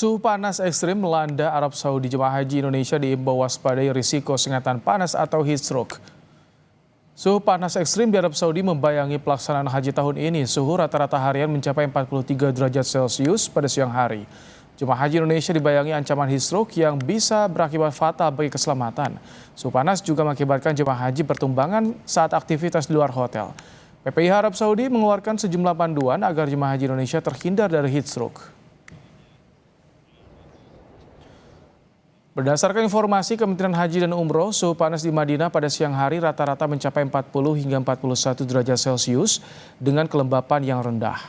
Suhu panas ekstrim melanda Arab Saudi. Jemaah haji Indonesia diimbau waspadai risiko sengatan panas atau heat stroke. Suhu panas ekstrim di Arab Saudi membayangi pelaksanaan haji tahun ini. Suhu rata-rata harian mencapai 43 derajat Celcius pada siang hari. Jemaah haji Indonesia dibayangi ancaman heat stroke yang bisa berakibat fatal bagi keselamatan. Suhu panas juga mengakibatkan jemaah haji bertumbangan saat aktivitas di luar hotel. PPIH Arab Saudi mengeluarkan sejumlah panduan agar jemaah haji Indonesia terhindar dari heat stroke. Berdasarkan informasi Kementerian Haji dan Umroh, suhu panas di Madinah pada siang hari rata-rata mencapai 40 hingga 41 derajat Celcius dengan kelembapan yang rendah.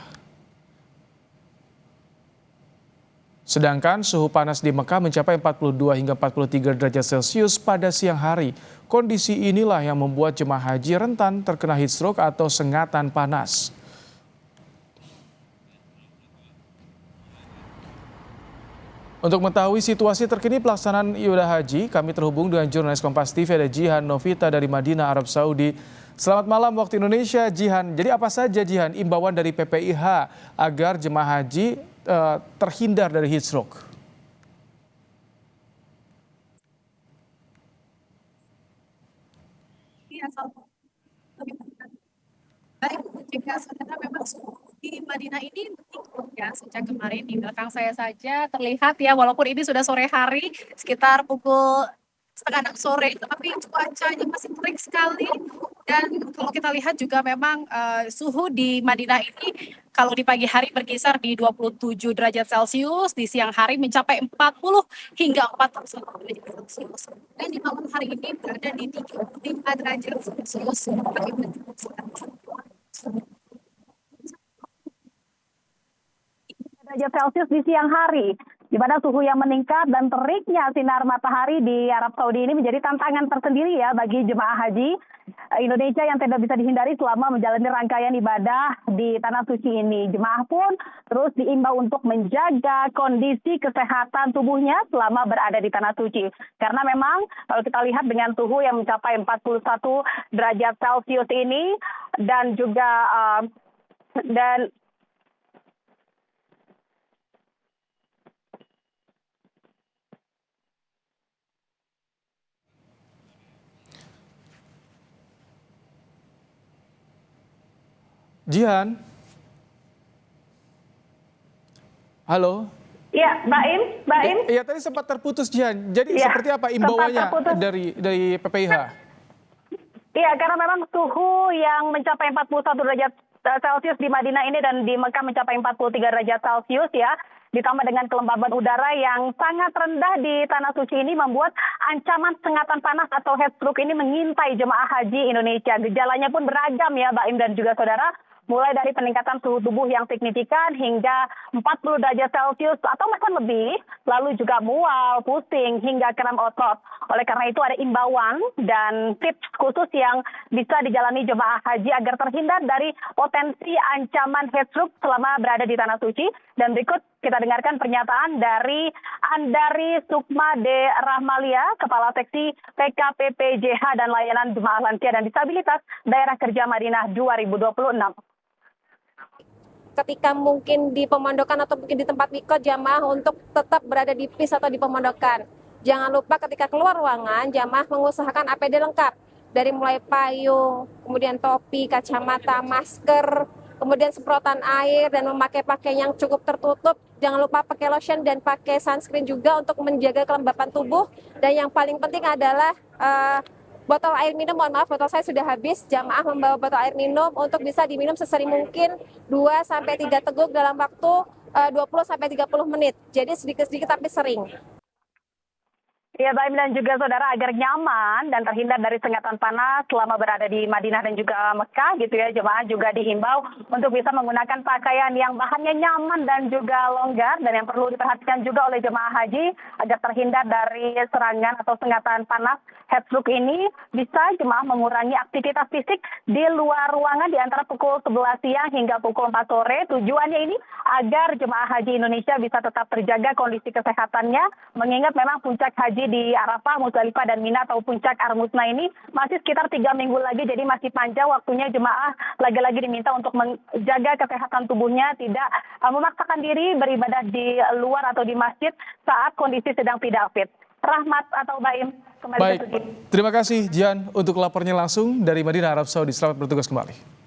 Sedangkan suhu panas di Mekah mencapai 42 hingga 43 derajat Celcius pada siang hari. Kondisi inilah yang membuat jemaah haji rentan terkena heat stroke atau sengatan panas. Untuk mengetahui situasi terkini pelaksanaan ibadah haji, kami terhubung dengan jurnalis Kompas TV ada Jihan Novita dari Madinah, Arab Saudi. Selamat malam waktu Indonesia, Jihan. Jadi apa saja, Jihan, imbauan dari PPIH agar jemaah haji terhindar dari heat stroke? Iya, baik, jika saudara memang suhu di Madinah ini meningkat ya sejak kemarin. Di belakang saya saja terlihat ya, walaupun ini sudah sore hari sekitar pukul setengah 6 sore, tetapi cuacanya masih terik sekali. Dan kalau kita lihat juga memang suhu di Madinah ini kalau di pagi hari berkisar di 27 derajat Celcius, di siang hari mencapai 40 hingga 41 derajat Celcius. Dan di malam hari ini berada di 35 derajat Celcius. Derajat Celcius di siang hari, di mana suhu yang meningkat dan teriknya sinar matahari di Arab Saudi ini menjadi tantangan tersendiri ya bagi jemaah haji Indonesia yang tidak bisa dihindari selama menjalani rangkaian ibadah di Tanah Suci ini. Jemaah pun terus diimbau untuk menjaga kondisi kesehatan tubuhnya selama berada di Tanah Suci. Karena memang kalau kita lihat dengan suhu yang mencapai 41 derajat Celcius ini dan juga Jihan? Halo? Iya, Mbak Im. Iya, tadi sempat terputus, Jihan. Jadi Ya, seperti apa imbauannya dari PPIH? Iya, karena memang suhu yang mencapai 41 derajat Celcius di Madinah ini dan di Mekah mencapai 43 derajat Celcius ya, ditambah dengan kelembaban udara yang sangat rendah di Tanah Suci ini membuat ancaman sengatan panas atau heat stroke ini mengintai jemaah haji Indonesia. Gejalanya pun beragam ya, Mbak Im dan juga saudara. Mulai dari peningkatan suhu tubuh yang signifikan hingga 40 derajat Celcius atau bahkan lebih, lalu juga mual, pusing, hingga kram otot. Oleh karena itu ada imbauan dan tips khusus yang bisa dijalani jemaah haji agar terhindar dari potensi ancaman heat stroke selama berada di Tanah Suci. Dan berikut kita dengarkan pernyataan dari Andari Sukma De Rahmalia, Kepala Seksi PKPPJH dan Layanan Jemaah Lansia dan Disabilitas Daerah Kerja Madinah 2026. Ketika mungkin di pemondokan atau mungkin di tempat mikot jamaah untuk tetap berada di PIS atau di pemondokan. Jangan lupa ketika keluar ruangan jamaah mengusahakan APD lengkap dari mulai payung, kemudian topi, kacamata, masker, kemudian semprotan air dan memakai pakaian yang cukup tertutup. Jangan lupa pakai lotion dan pakai sunscreen juga untuk menjaga kelembapan tubuh. Dan yang paling penting adalah botol air minum, mohon maaf botol saya sudah habis. Jamaah membawa botol air minum untuk bisa diminum sesering mungkin 2-3 teguk dalam waktu 20-30 menit. Jadi sedikit-sedikit tapi sering. Ya, Baim dan juga saudara, agar nyaman dan terhindar dari sengatan panas selama berada di Madinah dan juga Mekah gitu ya, jemaah juga dihimbau untuk bisa menggunakan pakaian yang bahannya nyaman dan juga longgar, dan yang perlu diperhatikan juga oleh jemaah haji agar terhindar dari serangan atau sengatan panas heat stroke ini, bisa jemaah mengurangi aktivitas fisik di luar ruangan di antara pukul 11 siang hingga pukul 4 sore. Tujuannya ini agar jemaah haji Indonesia bisa tetap terjaga kondisi kesehatannya, mengingat memang puncak haji ini di Arafah, Musdalifah, dan Mina atau puncak Armusna ini masih sekitar 3 minggu lagi, jadi masih panjang waktunya jemaah lagi-lagi diminta untuk menjaga kesehatan tubuhnya, tidak memaksakan diri beribadah di luar atau di masjid saat kondisi sedang tidak fit. Rahmat atau Baim, kembali ke Baik, studio. terima kasih Jian untuk lapornya langsung dari Madinah, Arab Saudi. Selamat bertugas kembali.